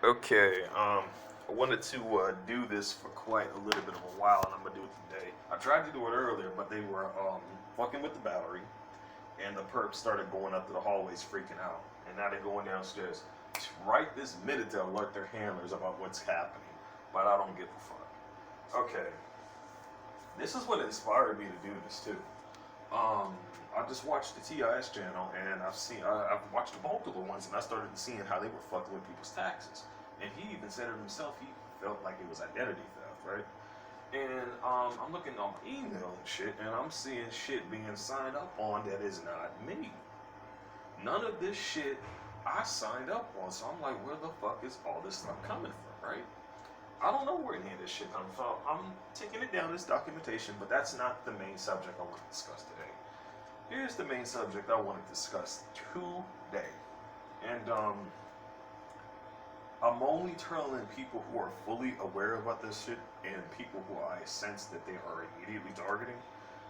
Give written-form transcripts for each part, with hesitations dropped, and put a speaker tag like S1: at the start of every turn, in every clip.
S1: Okay, I wanted to do this for quite a little bit of a while, and I'm gonna do it today. I tried to do it earlier, but they were fucking with the battery, and the perps started going up to the hallways freaking out, and now they're going downstairs right this minute to alert their handlers about what's happening, but I don't give a fuck. Okay, this is what inspired me to do this too. Um, I just watched the TIS channel, and I've watched multiple ones, and I started seeing how they were fucking with people's taxes. And he even said it himself. He felt like it was identity theft, right? And I'm looking on my email and shit, and I'm seeing shit being signed up on that is not me. None of this shit I signed up on, so I'm like, where the fuck is all this stuff coming from, right? I don't know where any of this shit comes from. I'm taking it down as documentation, but that's not the main subject I want to discuss today. Here's the main subject I want to discuss today. And I'm only telling people who are fully aware about this shit and people who I sense that they are immediately targeting.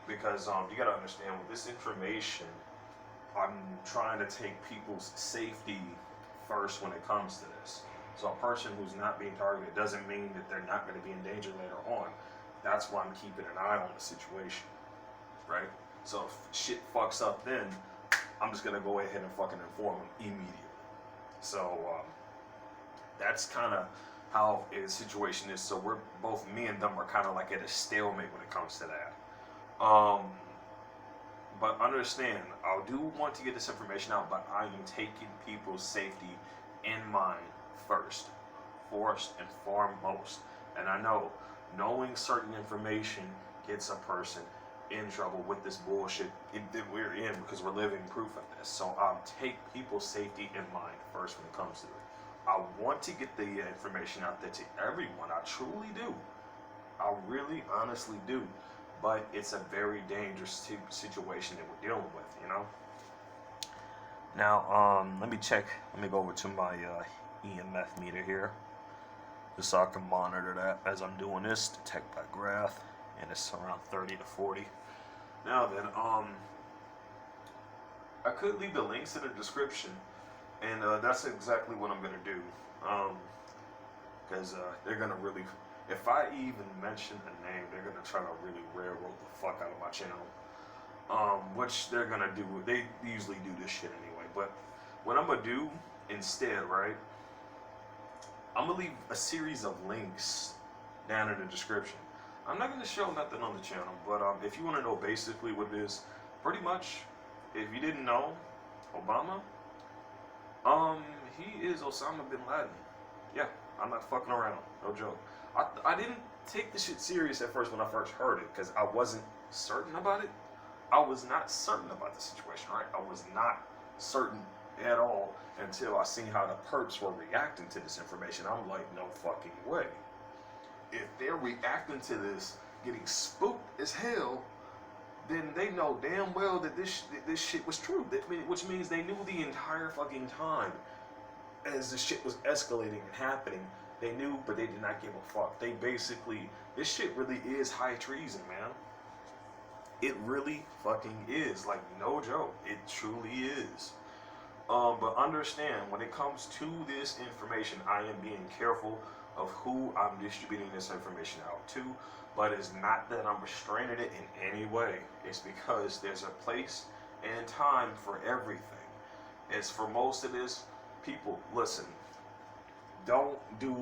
S1: Because you gotta understand, with this information, I'm trying to take people's safety first when it comes to this. So a person who's not being targeted doesn't mean that they're not going to be in danger later on. That's why I'm keeping an eye on the situation, right? So if shit fucks up, then I'm just going to go ahead and fucking inform them immediately. So that's kind of how the situation is. So we're both, me and them are kind of like at a stalemate when it comes to that. But understand, I do want to get this information out, but I am taking people's safety in mind first and foremost. And I know knowing certain information gets a person in trouble with this bullshit that we're in because we're living proof of this. So I'll take people's safety in mind first when it comes to it. I want to get the information out there to everyone. I truly do. I really honestly do. But it's a very dangerous situation that we're dealing with, you know? Now, let me check. Let me go over to my EMF meter here, just so I can monitor that as I'm doing this. Detect by graph, and it's around 30 to 40. Now then, I could leave the links in the description, and that's exactly what I'm gonna do. Because they're gonna really, if I even mention the name, they're gonna try to really railroad the fuck out of my channel. Which they're gonna do. They usually do this shit anyway. But what I'm gonna do instead, right? I'm gonna leave a series of links down in the description. I'm not gonna show nothing on the channel, but if you want to know basically what it is, pretty much, if you didn't know, Obama, he is Osama bin Laden. Yeah, I'm not fucking around. No joke. I didn't take this shit serious at first when I first heard it because I wasn't certain about it. I was not certain about the situation, right? I was not certain at all until I seen how the perps were reacting to this information. I'm like, no fucking way. If they're reacting to this, getting spooked as hell, then they know damn well that this shit was true. Which means they knew the entire fucking time as the shit was escalating and happening. They knew, but they did not give a fuck. They basically, this shit really is high treason, man. It really fucking is. Like, no joke. It truly is. But understand, when it comes to this information, I am being careful of who I'm distributing this information out to. But it's not that I'm restraining it in any way. It's because there's a place and time for everything. It's for most of this, people, listen, don't do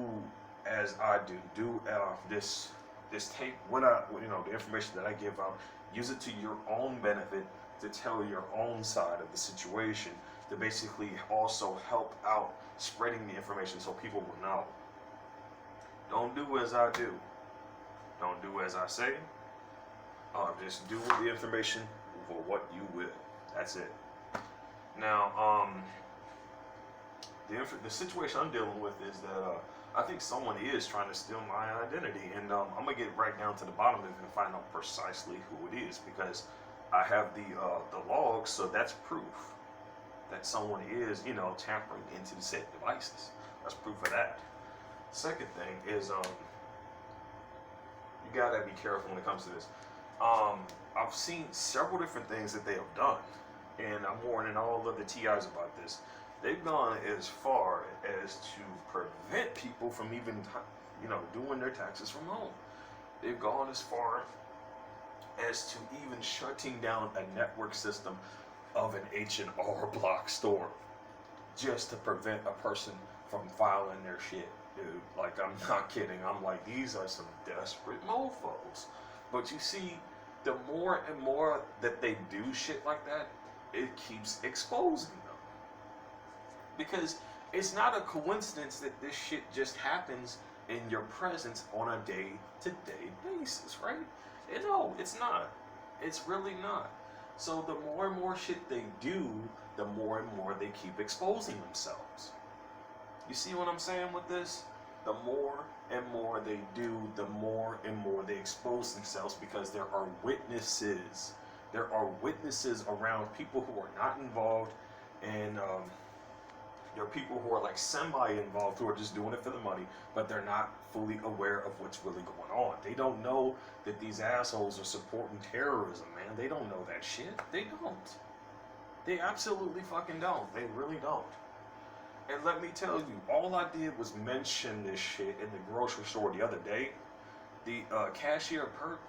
S1: as I do. Do this tape, the information that I give out, use it to your own benefit to tell your own side of the situation, to basically also help out spreading the information so people will know. Don't do as I do. Don't do as I say. Just do the information for what you will. That's it. Now, the situation I'm dealing with is that I think someone is trying to steal my identity, and I'm gonna get right down to the bottom of it and find out precisely who it is, because I have the logs, so that's proof that someone is, tampering into the said devices. That's proof of that. Second thing is, you gotta be careful when it comes to this. I've seen several different things that they have done, and I'm warning all of the TIs about this. They've gone as far as to prevent people from even, doing their taxes from home. They've gone as far as to even shutting down a network system of an H&R Block store just to prevent a person from filing their shit, dude. Like, I'm not kidding. I'm like, these are some desperate mofos. But you see, the more and more that they do shit like that, it keeps exposing them. Because it's not a coincidence that this shit just happens in your presence on a day-to-day basis, right? And no, it's not. It's really not. So the more and more shit they do, the more and more they keep exposing themselves. You see what I'm saying with this? The more and more they do, the more and more they expose themselves, because there are witnesses. There are witnesses around, people who are not involved, and there are people who are like semi-involved, who are just doing it for the money, but they're not fully aware of what's really going on. They don't know that these assholes are supporting terrorism, man. They don't know that shit. They don't. They absolutely fucking don't. They really don't. And let me tell you, all I did was mention this shit in the grocery store the other day. The cashier perk,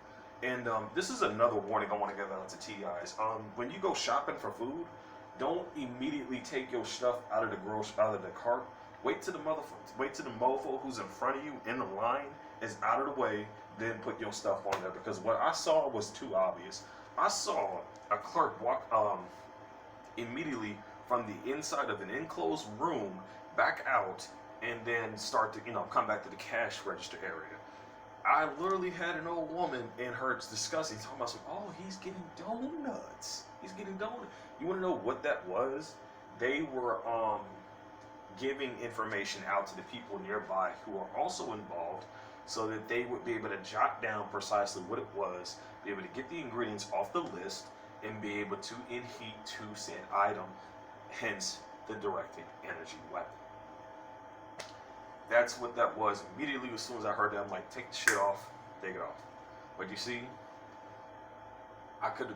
S1: and this is another warning I want to give out to TIs. When you go shopping for food, don't immediately take your stuff out of the cart. Wait till the mofo who's in front of you in the line is out of the way, then put your stuff on there. Because what I saw was too obvious. I saw a clerk walk immediately from the inside of an enclosed room back out, and then start to come back to the cash register area. I literally had an old woman in her discussing, talking about oh, he's getting donuts. He's getting donuts. You want to know what that was? They were giving information out to the people nearby who are also involved, so that they would be able to jot down precisely what it was, be able to get the ingredients off the list, and be able to in-heat to said item, hence the directed energy weapon. That's what that was. Immediately, as soon as I heard that, I'm like, take the shit off, take it off. But you see,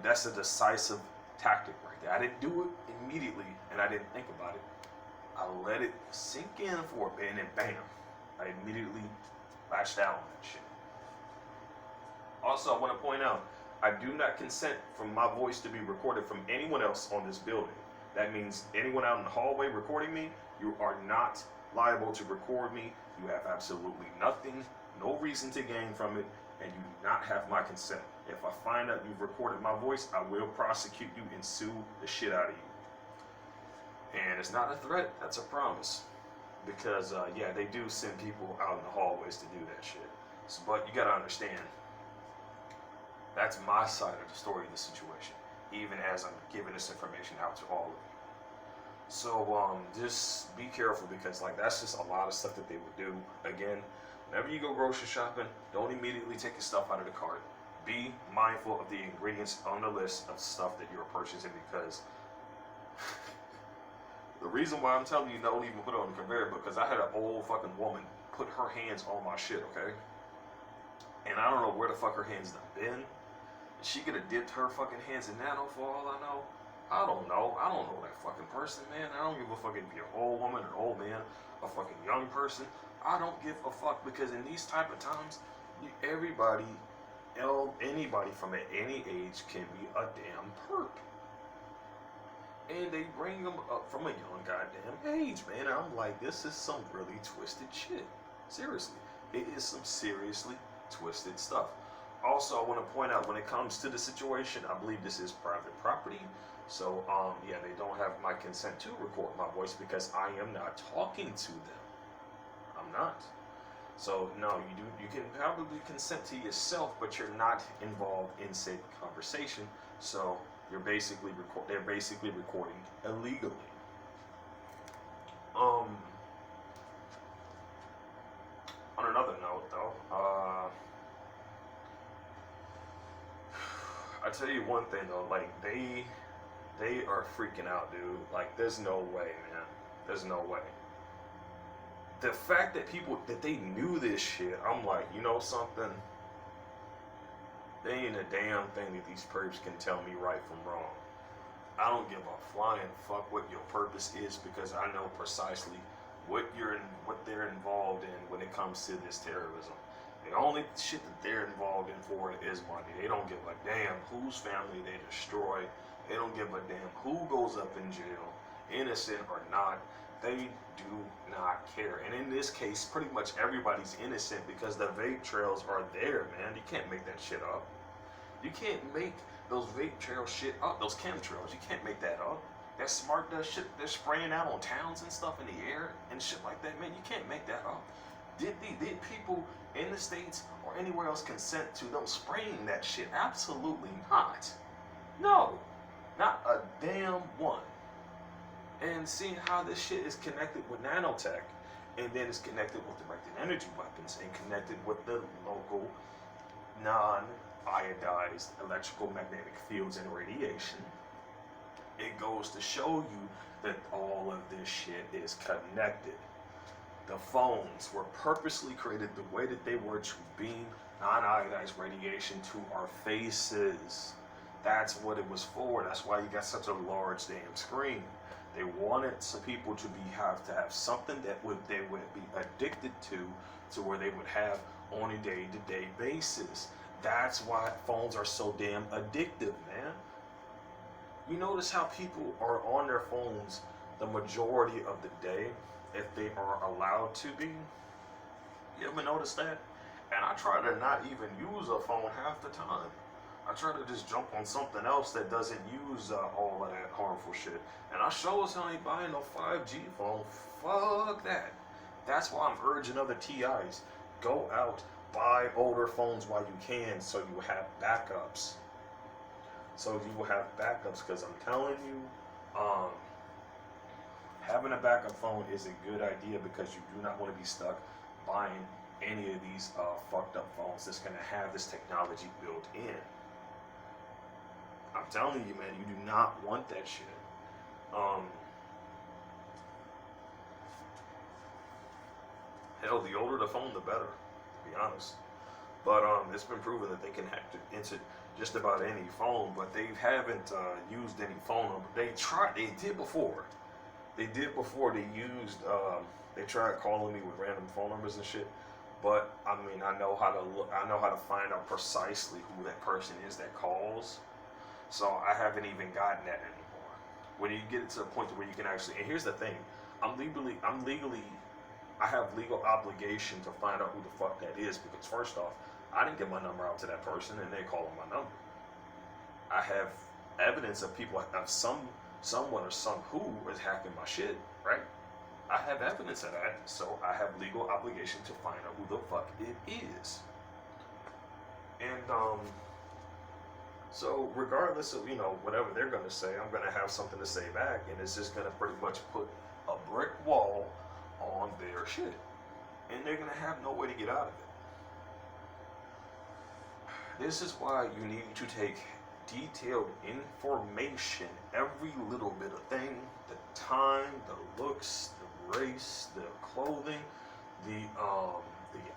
S1: that's a decisive tactic right there. I didn't do it immediately, and I didn't think about it. I let it sink in for a bit, and then bam, I immediately latched down on that shit. Also, I want to point out, I do not consent for my voice to be recorded from anyone else on this building. That means anyone out in the hallway recording me, you are not liable to record me. You have absolutely nothing, no reason to gain from it, and you do not have my consent. If I find out you've recorded my voice, I will prosecute you and sue the shit out of you. And it's not a threat, that's a promise. Because, they do send people out in the hallways to do that shit. So, but you gotta understand, that's my side of the story of the situation, even as I'm giving this information out to all of you. So just be careful, because that's just a lot of stuff that they would do. Again, whenever you go grocery shopping, don't immediately take your stuff out of the cart. Be mindful of the ingredients on the list of stuff that you're purchasing, because the reason why I'm telling you don't even put it on the conveyor belt, because I had an old fucking woman put her hands on my shit, okay? And I don't know where the fuck her hands done been. She could have dipped her fucking hands in nano for all I know. I don't know that fucking person, man. I don't give a fuck if you're an old woman, an old man, a fucking young person. I don't give a fuck, because in these type of times, anybody from any age can be a damn perp. And they bring them up from a young goddamn age, man. I'm like, this is some really twisted shit. Seriously. It is some seriously twisted stuff. Also, I want to point out, when it comes to the situation, I believe this is private property. So, they don't have my consent to record my voice, because I am not talking to them. I'm not. So, no, you can probably consent to yourself, but you're not involved in said conversation. So, they're basically recording illegally. On another note, though, I tell you one thing though, like they are freaking out, dude. Like, there's no way, man. There's no way. The fact that they knew this shit, I'm like, you know something? They ain't a damn thing that these perps can tell me right from wrong. I don't give a flying fuck what your purpose is because I know precisely what they're involved in when it comes to this terrorism. The only shit that they're involved in for it is money. They don't give a damn whose family they destroy. They don't give a damn who goes up in jail, innocent or not. They do not care. And in this case, pretty much everybody's innocent because the vape trails are there, man. You can't make that shit up. You can't make those vape trail shit up, those chemtrails. You can't make that up. That smart does shit they're spraying out on towns and stuff in the air and shit like that, man. You can't make that up. Did people in the States or anywhere else consent to them spraying that shit? Absolutely not. No. Not a damn one. And seeing how this shit is connected with nanotech, and then it's connected with directed energy weapons, and connected with the local non-iodized electrical magnetic fields and radiation, it goes to show you that all of this shit is connected. The phones were purposely created the way that they were to beam non-iodized radiation to our faces. That's what it was for. That's why you got such a large damn screen. They wanted some people to have something that they would be addicted to where they would have on a day-to-day basis. That's why phones are so damn addictive, man. You notice how people are on their phones the majority of the day if they are allowed to be? You ever notice that? And I try to not even use a phone half the time. I try to just jump on something else that doesn't use all of that harmful shit. And I sure as hell ain't buying no 5G phone. Fuck that. That's why I'm urging other TIs. Go out, buy older phones while you can so you have backups. Because I'm telling you, having a backup phone is a good idea because you do not want to be stuck buying any of these fucked up phones that's going to have this technology built in. I'm telling you, man, you do not want that shit. Hell, the older the phone, the better, to be honest. But it's been proven that they can hack into just about any phone, but they haven't used any phone number. They did before. They tried calling me with random phone numbers and shit. But I mean, I know how to find out precisely who that person is that calls. So I haven't even gotten that anymore. When you get it to a point where you can actually, and here's the thing, I have legal obligation to find out who the fuck that is because first off, I didn't get my number out to that person and they calling my number. I have evidence of people, of someone or some who is hacking my shit, right? I have evidence of that, so I have legal obligation to find out who the fuck it is. And so regardless of, whatever they're gonna say, I'm gonna have something to say back, and it's just gonna pretty much put a brick wall on their shit. And they're gonna have no way to get out of it. This is why you need to take detailed information, every little bit of thing, the time, the looks, the race, the clothing, the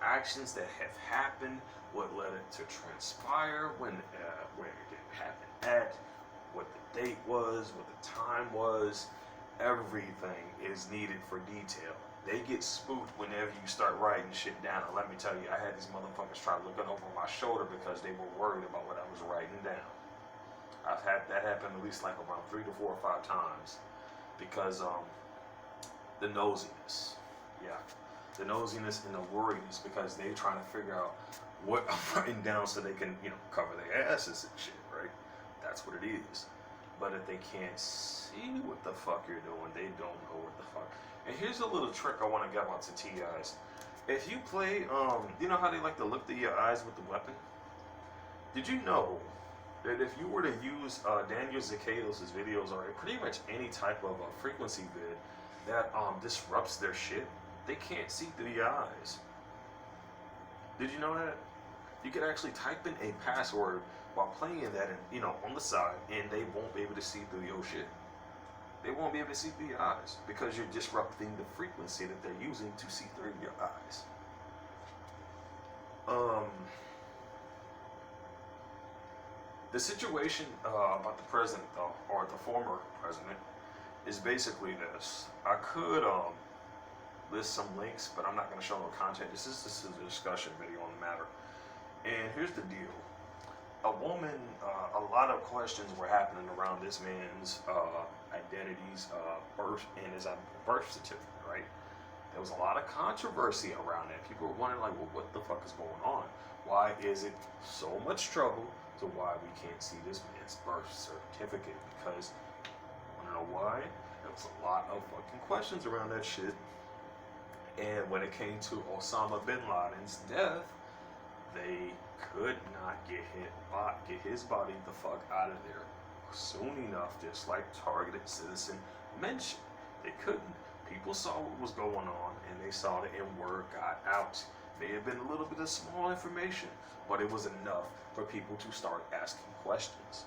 S1: actions that have happened, what led it to transpire, where it happened at, what the date was, what the time was. Everything is needed for detail. They get spooked whenever you start writing shit down. And let me tell you, I had these motherfuckers try looking over my shoulder because they were worried about what I was writing down. I've had that happen at least like around 3 to 4 or 5 times because the nosiness. Yeah. The nosiness and the worriness because they're trying to figure out what I'm writing down so they can, cover their asses and shit, right? That's what it is. But if they can't see what the fuck you're doing, they don't know what the fuck. And here's a little trick I want to give out to TIs. If you play, you know how they like to look through your eyes with the weapon? Did you know that if you were to use Daniel Zakatos' videos or pretty much any type of frequency vid that disrupts their shit, they can't see through your eyes. Did you know that? You could actually type in a password while playing that, on the side, and they won't be able to see through your shit. They won't be able to see through your eyes because you're disrupting the frequency that they're using to see through your eyes. The situation about the president, though, or the former president, is basically this. I could list some links, but I'm not going to show no content. This is a discussion video on the matter. And here's the deal. A woman, a lot of questions were happening around this man's identities, birth, and his birth certificate, right? There was a lot of controversy around that. People were wondering, like, well, what the fuck is going on? Why is it so much trouble to why we can't see this man's birth certificate? Because, I don't know why, there was a lot of fucking questions around that shit. And when it came to Osama bin Laden's death, they could not get his body the fuck out of there soon enough, just like Targeted Citizen mentioned. They couldn't. People saw what was going on, and they saw that, and word got out. May have been a little bit of small information, but it was enough for people to start asking questions.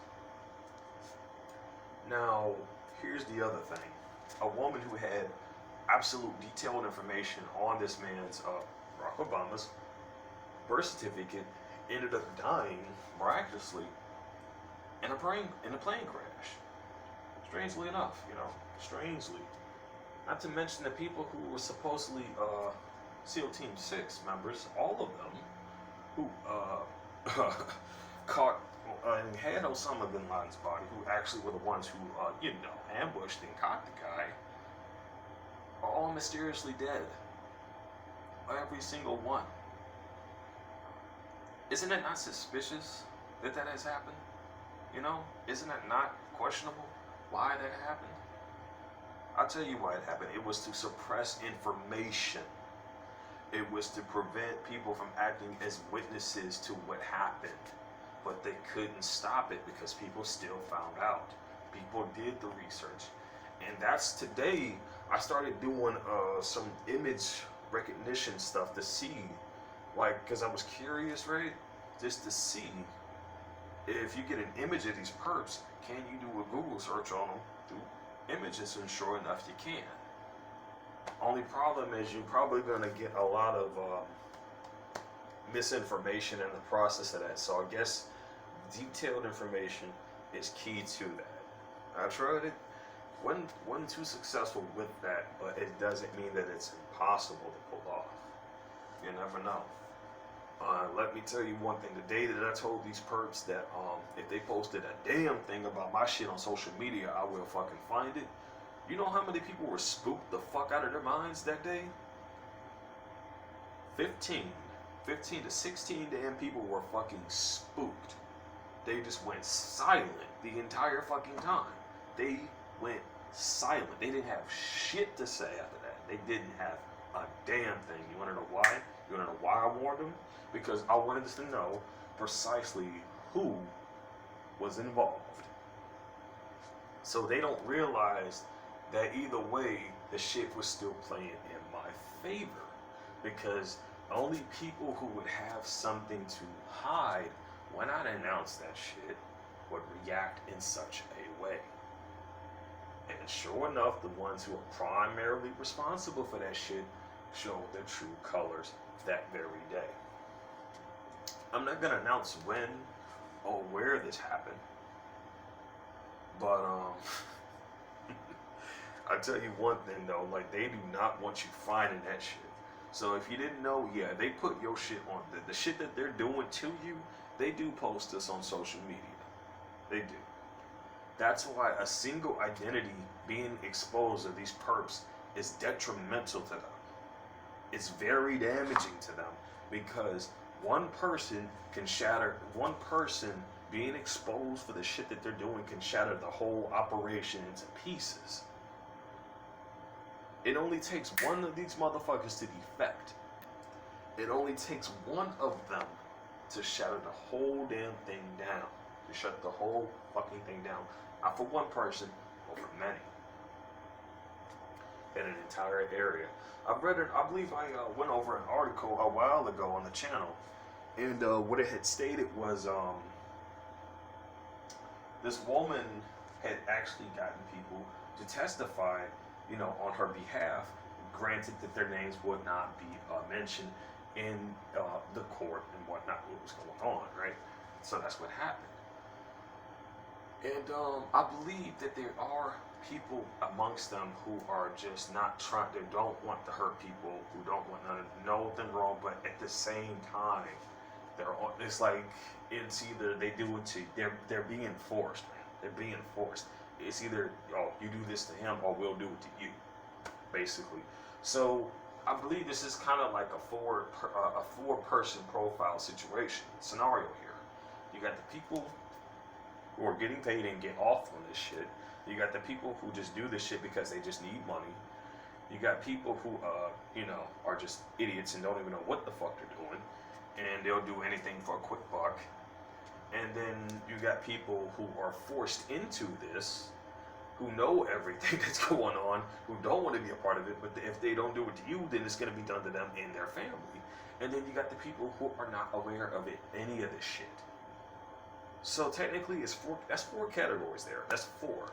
S1: Now, here's the other thing. A woman who had absolute detailed information on this man's, Barack Obama's, birth certificate ended up dying miraculously in a plane crash. Strangely enough, strangely. Not to mention the people who were supposedly SEAL Team 6 members, all of them, who caught and had Osama bin Laden's body, who actually were the ones who, ambushed and caught the guy, are all mysteriously dead. Every single one. Isn't it not suspicious that has happened? Isn't that not questionable why that happened? I'll tell you why it happened. It was to suppress information. It was to prevent people from acting as witnesses to what happened. But they couldn't stop it because people still found out. People did the research. And that's today, I started doing some image recognition stuff to see, because I was curious, right? Just to see if you get an image of these perps, can you do a Google search on them through images? And sure enough, you can. Only problem is you're probably going to get a lot of misinformation in the process of that. So I guess detailed information is key to that. I tried it. Wasn't too successful with that, but it doesn't mean that it's impossible to pull off. You never know. Let me tell you one thing. The day that I told these perps that if they posted a damn thing about my shit on social media, I will fucking find it. You know how many people were spooked the fuck out of their minds that day? 15 to 16 damn people were fucking spooked. They just went silent the entire fucking time. They went silent. They didn't have shit to say after that. They didn't have a damn thing. You want to know why? You want to know why I warned them? Because I wanted us to know precisely who was involved. So they don't realize that either way, the shit was still playing in my favor. Because only people who would have something to hide when I announced that shit would react in such a way. And sure enough, the ones who are primarily responsible for that shit showed their true colors that very day. I'm not gonna announce when or where this happened, but I'll tell you one thing though, they do not want you finding that shit. So if you didn't know, yeah, they put your shit on the shit that they're doing to you. They do post this on social media. They do. That's why a single identity being exposed to these perps is detrimental to them. It's very damaging to them because one person being exposed for the shit that they're doing can shatter the whole operation into pieces. It only takes one of these motherfuckers to defect. It only takes one of them to shatter the whole damn thing down. To shut the whole fucking thing down. Not for one person, but for many. In an entire area. I believe I went over an article a while ago on the channel. And what it had stated was this woman had actually gotten people to testify, on her behalf, granted that their names would not be mentioned in the court and whatnot, what was going on, right? So that's what happened. And I believe that there are people amongst them who are just not trying, they don't want to hurt people, who don't want nothing wrong, but at the same time, it's like, it's either they do it to, they're being forced, man. They're being forced. It's either, oh, you do this to him or we'll do it to you, basically. So I believe this is kind of like a four-person profile situation scenario here. You got the people who are getting paid and get off on this shit. You got the people who just do this shit because they just need money. You got people who, are just idiots and don't even know what the fuck they're doing, and they'll do anything for a quick buck. And then you got people who are forced into this, who know everything that's going on, who don't want to be a part of it, but if they don't do it to you, then it's going to be done to them and their family. And then you got the people who are not aware of it, any of this shit. So technically, that's four categories there. That's four.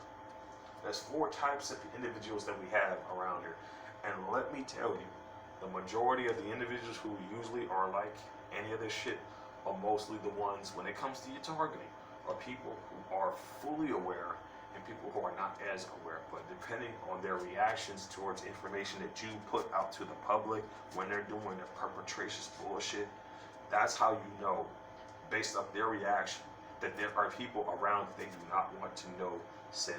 S1: There's four types of individuals that we have around here. And let me tell you, the majority of the individuals who usually are like any of this shit are mostly the ones, when it comes to your targeting, are people who are fully aware and people who are not as aware. But depending on their reactions towards information that you put out to the public when they're doing their perpetracious bullshit, that's how you know, based off their reaction, that there are people around that they do not want to know said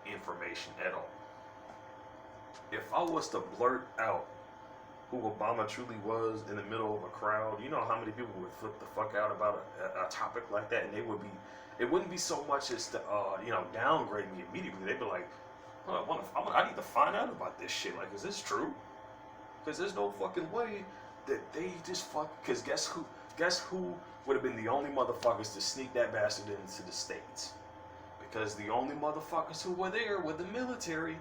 S1: information at all. If I was to blurt out who Obama truly was in the middle of a crowd, you know how many people would flip the fuck out about a topic like that, and it wouldn't be so much as to downgrade me immediately. They'd be like, I need to find out about this shit. Like, is this true? Because there's no fucking way that they just fuck. Because guess who would have been the only motherfuckers to sneak that bastard into the States? Because the only motherfuckers who were there were the military.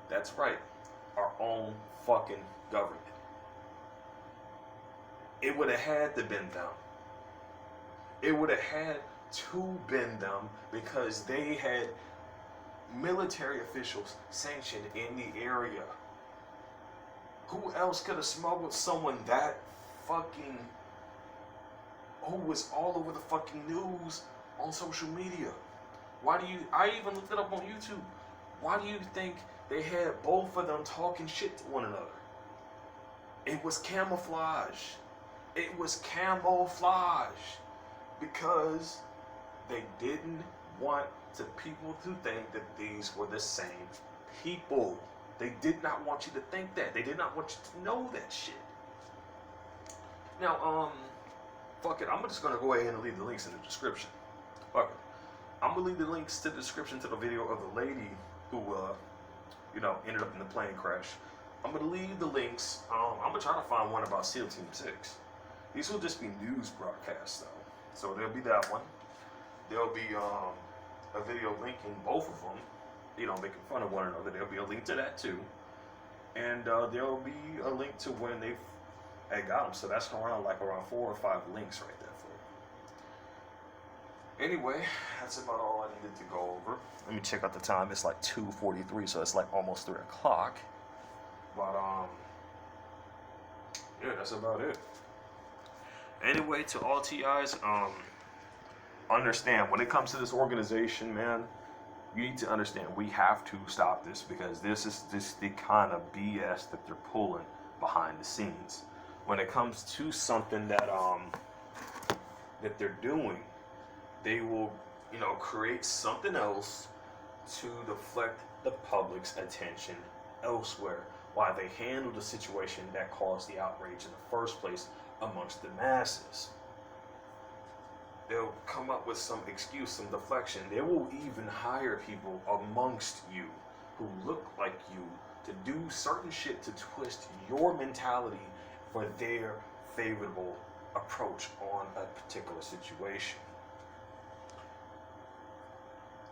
S1: That's right, our own fucking government. It would have had to been them. It would have had to been them because they had military officials sanctioned in the area. Who else could have smuggled someone that fucking, who was all over the fucking news on social media? I even looked it up on YouTube. Why do you think they had both of them talking shit to one another? It was camouflage. It was camouflage. Because they didn't want people to think that these were the same people. They did not want you to think that. They did not want you to know that shit. Now, fuck it. I'm just gonna go ahead and leave the links in the description. Fuck it. I'm gonna leave the links to the description to the video of the lady who, ended up in the plane crash. I'm gonna leave the links. I'm gonna try to find one about SEAL Team 6. These will just be news broadcasts, though. So there'll be that one. There'll be a video linking both of them, making fun of one another. There'll be a link to that too, and there'll be a link to when they got them. So that's around 4 or 5 links right there for you. Anyway, that's about all I needed to go over. Let me check out the time. It's like 2:43, so it's like almost 3 o'clock. But yeah, that's about it. Anyway, to all TIs, understand when it comes to this organization, man, you need to understand we have to stop this because this is just the kind of BS that they're pulling behind the scenes. When it comes to something that they're doing, they will, create something else to deflect the public's attention elsewhere while they handle the situation that caused the outrage in the first place amongst the masses. They'll come up with some excuse, some deflection. They will even hire people amongst you who look like you to do certain shit to twist your mentality for their favorable approach on a particular situation.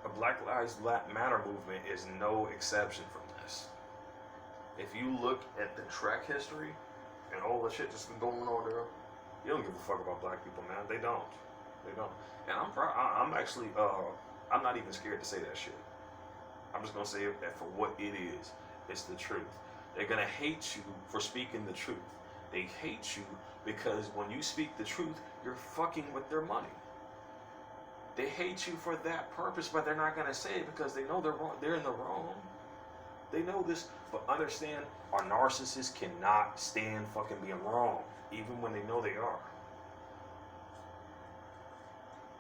S1: The Black Lives Matter movement is no exception from this. If you look at the track history and all the shit that's been going on there, you don't give a fuck about black people, man. They don't. And I'm actually, I'm not even scared to say that shit. I'm just gonna say it for what it is. It's the truth. They're gonna hate you for speaking the truth. They hate you because when you speak the truth, you're fucking with their money. They hate you for that purpose, but they're not gonna say it because they know they're wrong. They're in the wrong. They know this, but understand, our narcissists cannot stand fucking being wrong, even when they know they are.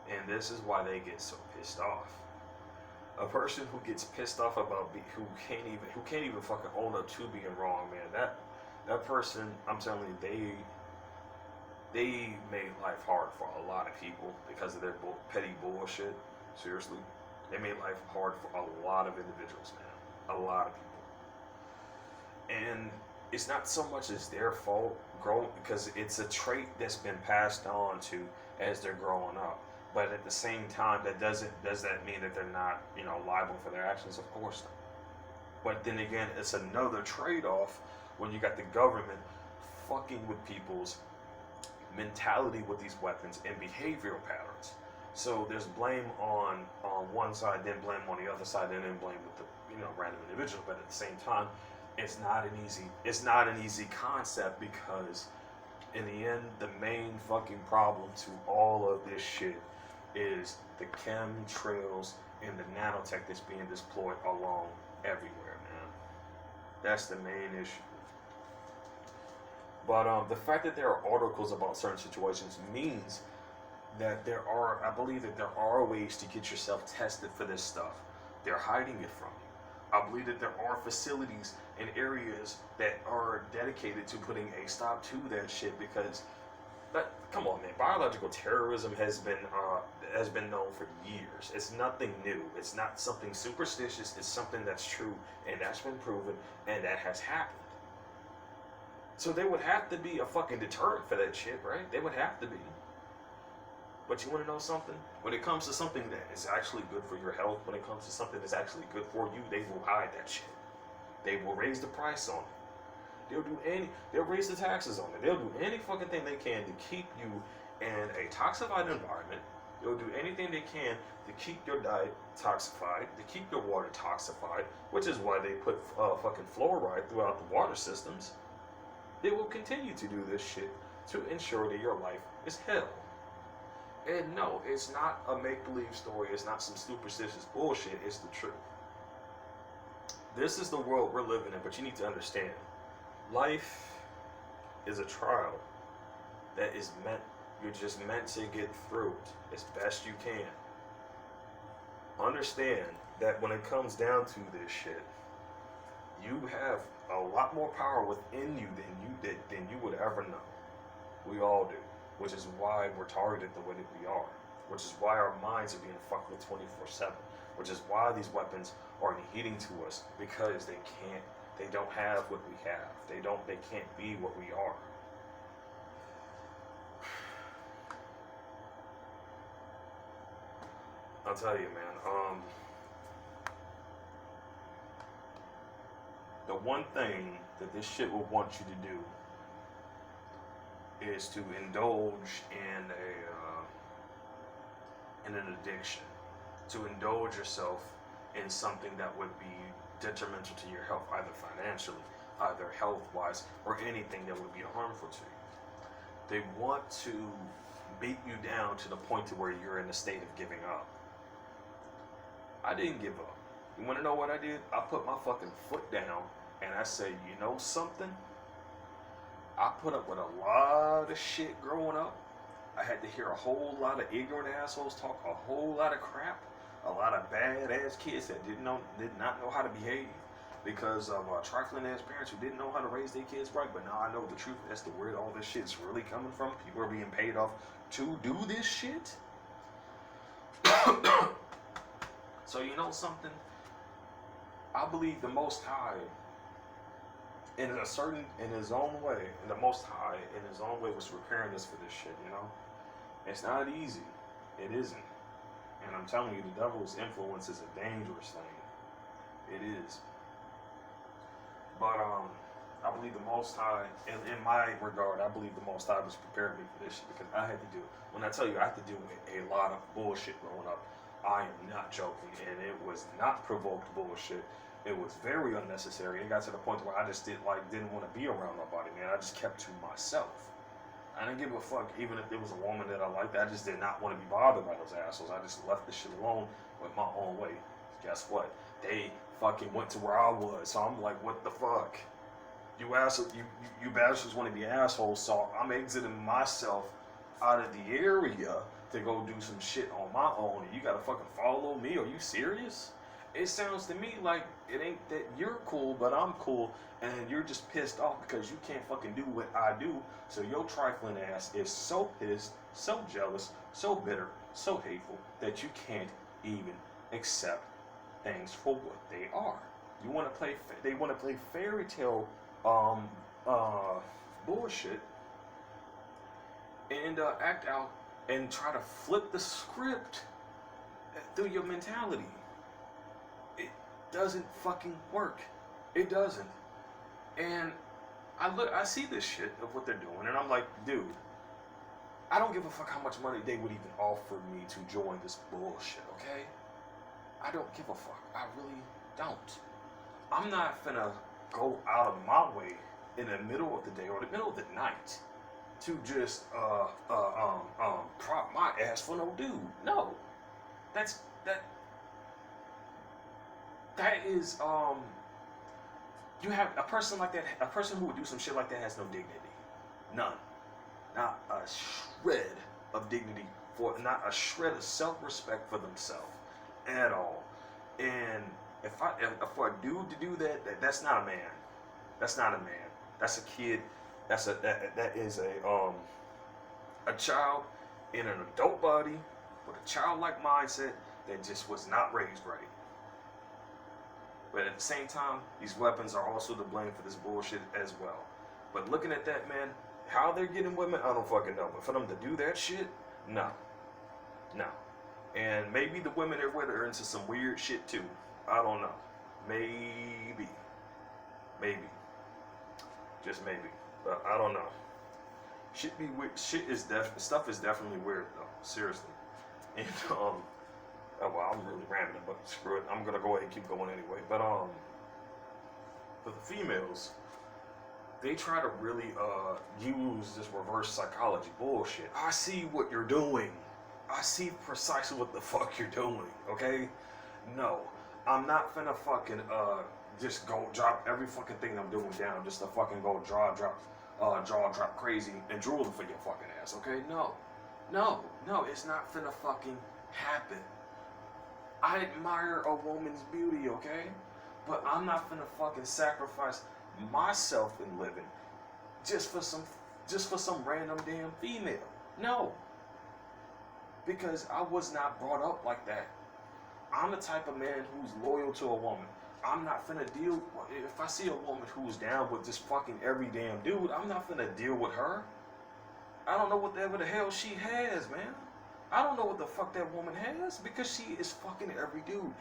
S1: And this is why they get so pissed off. A person who gets pissed off about who can't even fucking own up to being wrong, man. That person, I'm telling you, they made life hard for a lot of people because of their petty bullshit. Seriously, they made life hard for a lot of individuals, man. A lot of people. And it's not so much as their fault growing, because it's a trait that's been passed on to as they're growing up. But at the same time, does that mean that they're not, liable for their actions? Of course not. But then again, it's another trade-off when you got the government fucking with people's mentality with these weapons and behavioral patterns. So there's blame on one side, then blame on the other side, and then blame with the random individuals. But at the same time, it's not an easy concept, because in the end, the main fucking problem to all of this shit is the chemtrails and the nanotech that's being deployed along everywhere, man. That's the main issue. But the fact that there are articles about certain situations means that I believe that there are ways to get yourself tested for this stuff. They're hiding it from you. I believe that there are facilities and areas that are dedicated to putting a stop to that shit, because come on, man, biological terrorism has been known for years. It's nothing new. It's not something superstitious. It's something that's true, and that's been proven, and that has happened. So there would have to be a fucking deterrent for that shit, right? They would have to be. But you want to know something? When it comes to something that is actually good for your health, when it comes to something that's actually good for you, they will hide that shit. They will raise the price on it. They'll raise the taxes on it. They'll do any fucking thing they can to keep you in a toxified environment. They'll do anything they can to keep your diet toxified, to keep your water toxified, which is why they put fucking fluoride throughout the water systems. They will continue to do this shit to ensure that your life is hell. And no, it's not a make-believe story. It's not some superstitious bullshit. It's the truth. This is the world we're living in, but you need to understand. Life is a trial that is you're just meant to get through it as best you can. Understand that when it comes down to this shit, you have a lot more power within you than you would ever know. We all do, which is why we're targeted the way that we are, which is why our minds are being fucked with 24/7, which is why these weapons are heeding to us, because they don't have what we have. They can't be what we are. I'll tell you, man, the one thing that this shit will want you to do is to indulge in an addiction, to indulge yourself in something that would be detrimental to your health, either financially, either health-wise, or anything that would be harmful to you. They want to beat you down to the point to where you're in a state of giving up. I didn't give up. You want to know what I did? I put my fucking foot down and I said, you know something? I put up with a lot of shit growing up. I had to hear a whole lot of ignorant assholes talk a whole lot of crap. A lot of badass kids that did not know how to behave because of trifling ass parents who didn't know how to raise their kids right. But now I know the truth as to where all this shit's really coming from. People are being paid off to do this shit. So you know something? I believe the Most High, in his own way, and the Most High in his own way was preparing us for this shit. It's not easy. It isn't. And I'm telling you, the devil's influence is a dangerous thing. It is. But I believe the Most High, in my regard, I believe the Most High was preparing me for this shit, because I had to do, when I tell you I had to do a lot of bullshit growing up, I am not joking, and it was not provoked bullshit. It was very unnecessary. It got to the point where I just didn't want to be around nobody, man. I just kept to myself. I didn't give a fuck even if there was a woman that I liked. I just did not want to be bothered by those assholes. I just left the shit alone, went my own way. Guess what? They fucking went to where I was. So I'm like, what the fuck? You assholes, you bastards want to be assholes. So I'm exiting myself out of the area to go do some shit on my own. And you gotta fucking follow me? Are you serious? It sounds to me like it ain't that you're cool, but I'm cool, and you're just pissed off because you can't fucking do what I do. So your trifling ass is so pissed, so jealous, so bitter, so hateful that you can't even accept things for what they are. You want to play? They want to play fairy tale bullshit and act out and try to flip the script through your mentality. It doesn't fucking work. It doesn't. And I see this shit of what they're doing, and I'm like, dude, I don't give a fuck how much money they would even offer me to join this bullshit, okay? I don't give a fuck. I really don't. I'm not finna go out of my way in the middle of the day or the middle of the night to just prop my ass for no dude. No. That is you have a person like that, a person who would do some shit like that has no dignity. None. Not a shred of dignity, not a shred of self-respect for themselves at all. And for a dude to do that, that's not a man. That's not a man. That's a kid. That is a child in an adult body with a childlike mindset that just was not raised right. But at the same time, these weapons are also to blame for this bullshit as well. But looking at that, man, how they're getting women, I don't fucking know. But for them to do that shit, no. No. And maybe the women they're with are into some weird shit too. I don't know. Maybe. Just maybe. But I don't know. Shit be weird. Stuff is definitely weird though. Seriously. And oh, well, I'm really rambling, but screw it. I'm gonna go ahead and keep going anyway. But for the females, they try to really use this reverse psychology bullshit. I see what you're doing. I see precisely what the fuck you're doing. Okay? No, I'm not finna fucking just go drop every fucking thing I'm doing down just to fucking go jaw drop crazy and drooling for your fucking ass. Okay? No, it's not finna fucking happen. I admire a woman's beauty, okay? But I'm not finna fucking sacrifice myself in living just for some random damn female. No. Because I was not brought up like that. I'm the type of man who's loyal to a woman. I'm not finna deal, if I see a woman who's down with just fucking every damn dude, I'm not finna deal with her. I don't know whatever the hell she has, man. I don't know what the fuck that woman has because she is fucking every dude.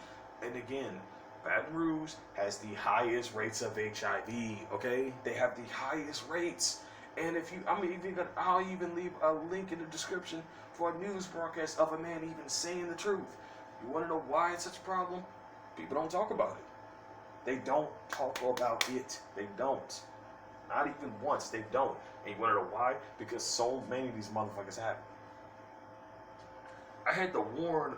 S1: And again, Baton Rouge has the highest rates of HIV, okay? They have the highest rates. And I'll even leave a link in the description for a news broadcast of a man even saying the truth. You want to know why it's such a problem? People don't talk about it. They don't talk about it. They don't. Not even once. They don't. And you want to know why? Because so many of these motherfuckers have it. I had to warn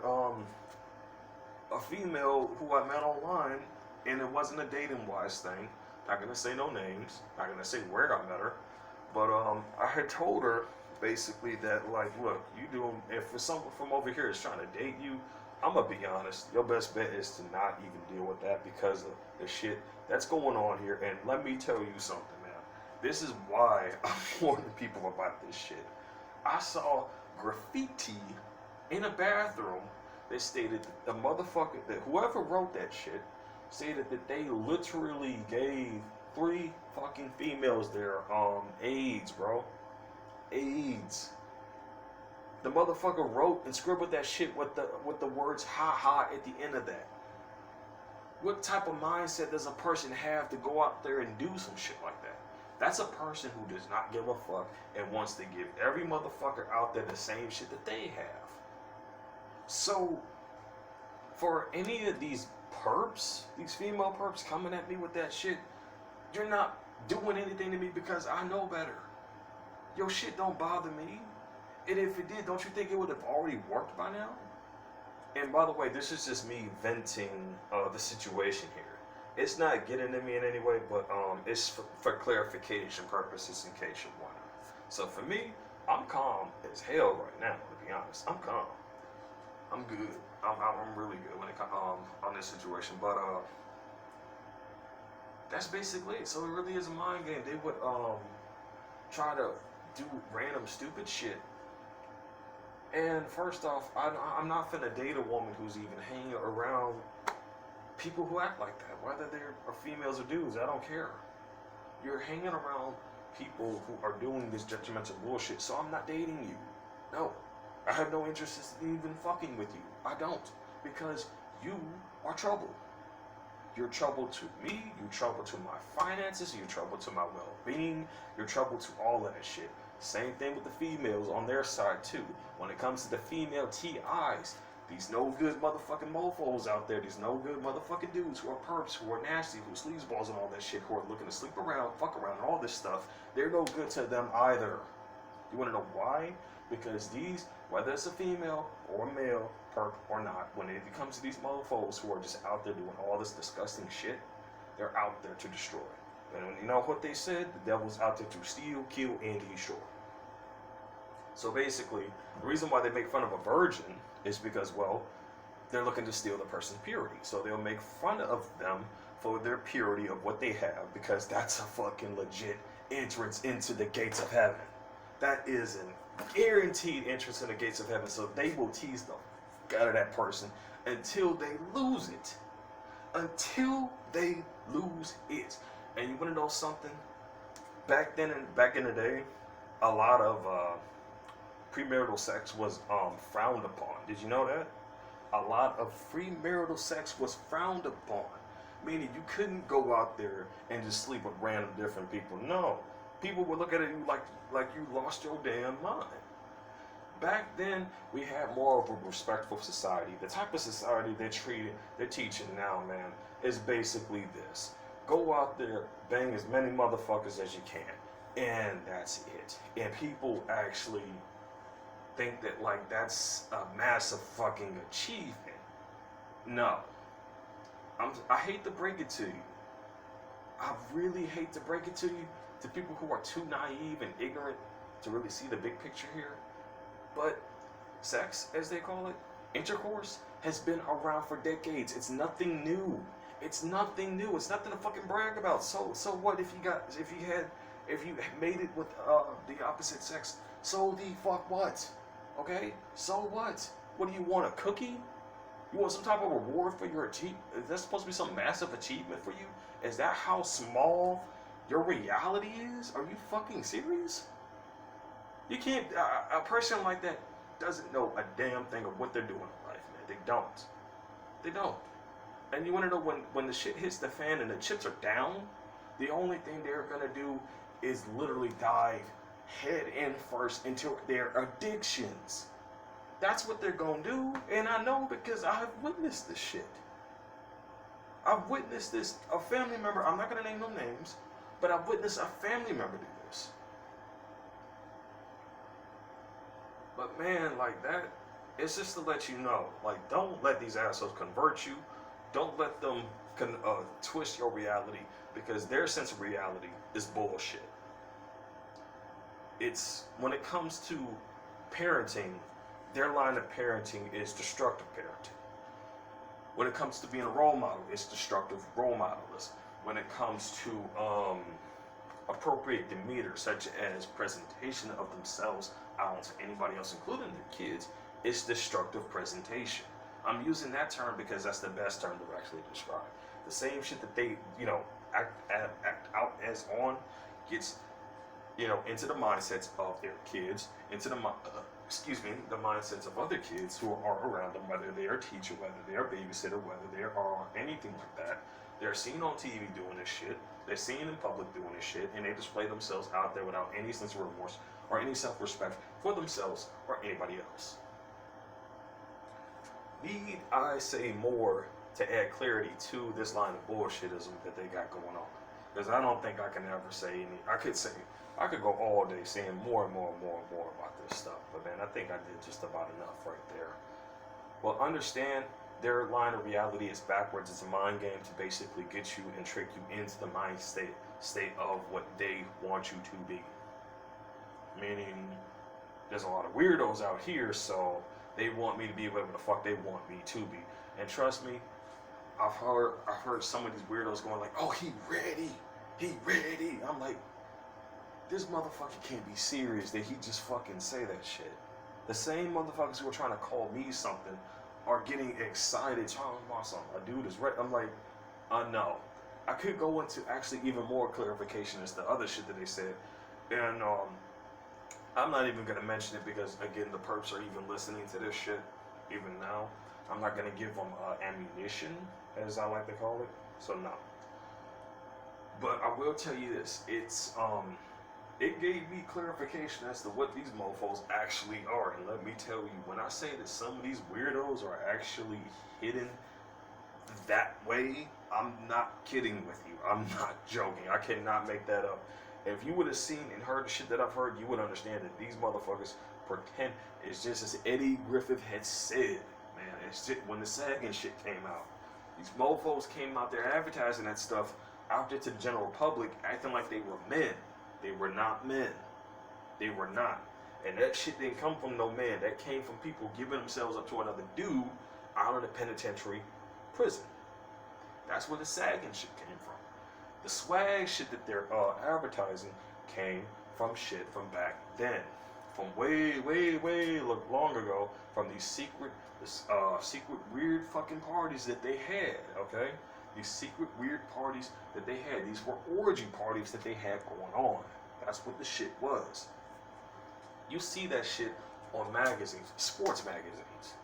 S1: a female who I met online, and it wasn't a dating wise thing. Not gonna say no names. Not gonna say where I met her, but I had told her basically that, like, look, if someone from over here is trying to date you, I'm gonna be honest. Your best bet is to not even deal with that because of the shit that's going on here. And let me tell you something, man. This is why I'm warning people about this shit. I saw graffiti in a bathroom that stated that the motherfucker, that whoever wrote that shit, stated that they literally gave 3 fucking females there AIDS, bro. AIDS. The motherfucker wrote and scribbled that shit with the words "ha ha" at the end of that. What type of mindset does a person have to go out there and do some shit like that? That's a person who does not give a fuck and wants to give every motherfucker out there the same shit that they have. So, for any of these perps, these female perps coming at me with that shit, you're not doing anything to me because I know better. Your shit don't bother me. And if it did, don't you think it would have already worked by now? And by the way, this is just me venting the situation here. It's not getting to me in any way, but it's for clarification purposes in case you're wondering. So for me, I'm calm as hell right now, to be honest. I'm calm. I'm good. I'm really good when it comes on this situation. But that's basically it. So it really is a mind game. They would try to do random stupid shit. And first off, I'm not finna date a woman who's even hanging around people who act like that, whether they're females or dudes. I don't care. You're hanging around people who are doing this judgmental bullshit, so I'm not dating you. No, I have no interest in even fucking with you. I don't, because you are trouble. You're trouble to me, you're trouble to my finances, you're trouble to my well-being, you're trouble to all of that shit. Same thing with the females on their side too. When it comes to the female TIs, these no good motherfucking mofos out there, these no good motherfucking dudes who are perps, who are nasty, who sleazeballs and all that shit, who are looking to sleep around, fuck around, and all this stuff, they're no good to them either. You wanna know why? Because these, whether it's a female or a male, perp or not, when it comes to these mofos who are just out there doing all this disgusting shit, they're out there to destroy. And you know what they said? The devil's out there to steal, kill, and destroy. So basically, the reason why they make fun of a virgin is because, well, they're looking to steal the person's purity. So they'll make fun of them for their purity of what they have, because that's a fucking legit entrance into the gates of heaven. That is a guaranteed entrance in the gates of heaven. So they will tease the fuck out of that person until they lose it. Until they lose it. And you want to know something? Back in the day, a lot of premarital sex was frowned upon. Did you know that? A lot of premarital sex was frowned upon, meaning you couldn't go out there and just sleep with random different people. No, people would look at you like you lost your damn mind. Back then, we had more of a respectful society. The type of society they're teaching now, man, is basically this. Go out there, bang as many motherfuckers as you can, and that's it. And people actually think that like that's a massive fucking achievement. No. I hate to break it to you. I really hate to break it to you, to people who are too naive and ignorant to really see the big picture here. But sex, as they call it, intercourse, has been around for decades. It's nothing new. It's nothing new. It's nothing to fucking brag about. So what if you made it with the opposite sex? So the fuck what? Okay? So what? What do you want, a cookie? You want some type of reward for your achievement? Is that supposed to be some massive achievement for you? Is that how small your reality is? Are you fucking serious? You can't, a person like that doesn't know a damn thing of what they're doing in life, man. They don't. They don't. And you want to know when the shit hits the fan and the chips are down, the only thing they're going to do is literally dive head in first into their addictions. That's what they're going to do. And I know because I have witnessed this shit. I've witnessed this. A family member, I'm not going to name no names, but I've witnessed a family member do this. But man, like that, it's just to let you know, like, don't let these assholes convert you. Don't let them twist your reality, because their sense of reality is bullshit. It's, when it comes to parenting, their line of parenting is destructive parenting. When it comes to being a role model, it's destructive role modelism. When it comes to appropriate demeanor, such as presentation of themselves out to anybody else, including their kids, it's destructive presentation. I'm using that term because that's the best term to actually describe. The same shit that they, act out as on gets, into the mindsets of their kids, into the mindsets of other kids who are around them, whether they're a teacher, whether they're a babysitter, whether they are anything like that. They're seen on TV doing this shit. They're seen in public doing this shit, and they display themselves out there without any sense of remorse or any self-respect for themselves or anybody else. Need I say more to add clarity to this line of bullshitism that they got going on? Because I don't think I can ever say any. I could say I could go all day saying more and more and more and more about this stuff, but man, I think I did just about enough right there. Well, understand their line of reality is backwards. It's a mind game to basically get you and trick you into the mind state of what they want you to be. Meaning, there's a lot of weirdos out here, so they want me to be whatever the fuck they want me to be. And trust me, I've heard some of these weirdos going like, "Oh, he ready. I'm like, this motherfucker can't be serious that he just fucking say that shit. The same motherfuckers who are trying to call me something are getting excited, trying to want something. A dude is ready. I'm like, no. I could go into actually even more clarification as the other shit that they said. And I'm not even going to mention it because, again, the perps are even listening to this shit even now. I'm not going to give them ammunition, as I like to call it. So, no. But I will tell you this. It gave me clarification as to what these mofos actually are. And let me tell you, when I say that some of these weirdos are actually hidden that way, I'm not kidding with you. I'm not joking. I cannot make that up. If you would have seen and heard the shit that I've heard, you would understand that these motherfuckers pretend it's just as Eddie Griffith had said, man. It's just when the sagging shit came out. These mofos came out there advertising that stuff out there to the general public, acting like they were men. They were not men. They were not. And that shit didn't come from no man. That came from people giving themselves up to another dude out of the penitentiary prison. That's where the sagging shit came from. The swag shit that they're advertising came from shit from back then. From way, way, way long ago. From these secret weird fucking parties that they had, okay? These secret weird parties that they had. These were orgy parties that they had going on. That's what the shit was. You see that shit on magazines, sports magazines.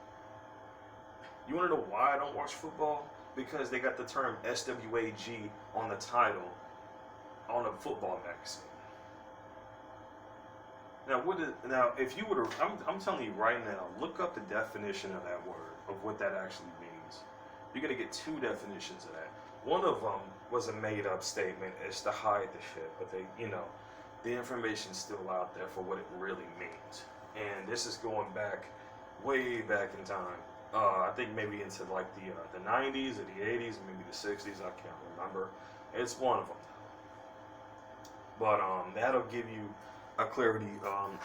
S1: You want to know why I don't watch football? Because they got the term SWAG on the title on a football magazine. Now, if you would, I'm telling you right now, look up the definition of that word, of what that actually means. You're gonna get two definitions of that. One of them was a made-up statement. It's to hide the shit, but the information's still out there for what it really means. And this is going back, way back in time. I think maybe into like the 90s or the 80s, maybe the 60s. I can't remember. It's one of them. But that'll give you a clarity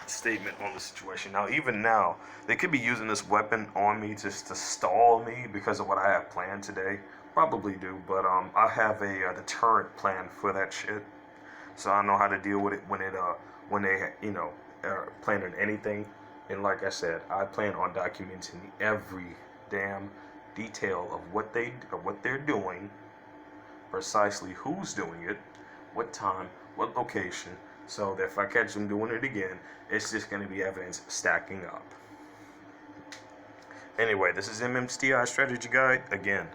S1: statement on the situation. Now, even now, they could be using this weapon on me just to stall me because of what I have planned today. Probably do, but I have a deterrent plan for that shit, so I know how to deal with it when they are planning anything. And like I said, I plan on documenting every damn detail of what they're doing, precisely who's doing it, what time, what location, so that if I catch them doing it again, it's just going to be evidence stacking up. Anyway, this is MMSTI Strategy Guide again.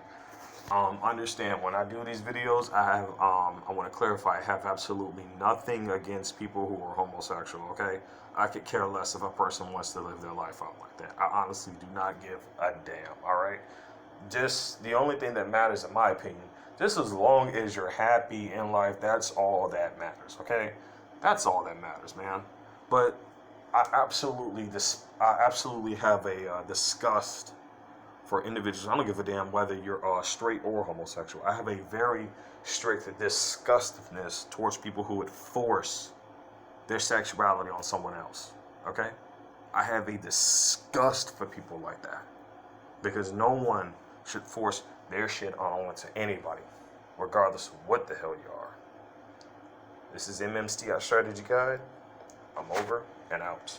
S1: Understand when I do these videos, I want to clarify, I have absolutely nothing against people who are homosexual, okay? I could care less if a person wants to live their life out like that. I honestly do not give a damn, alright? Just, the only thing that matters, in my opinion, just as long as you're happy in life, that's all that matters, okay? That's all that matters, man. But I absolutely have a disgust for individuals. I don't give a damn whether you're straight or homosexual. I have a very strict disgustedness towards people who would force their sexuality on someone else. Okay? I have a disgust for people like that. Because no one should force their shit on to anybody, regardless of what the hell you are. This is MMSTI Strategy Guide. I'm over and out.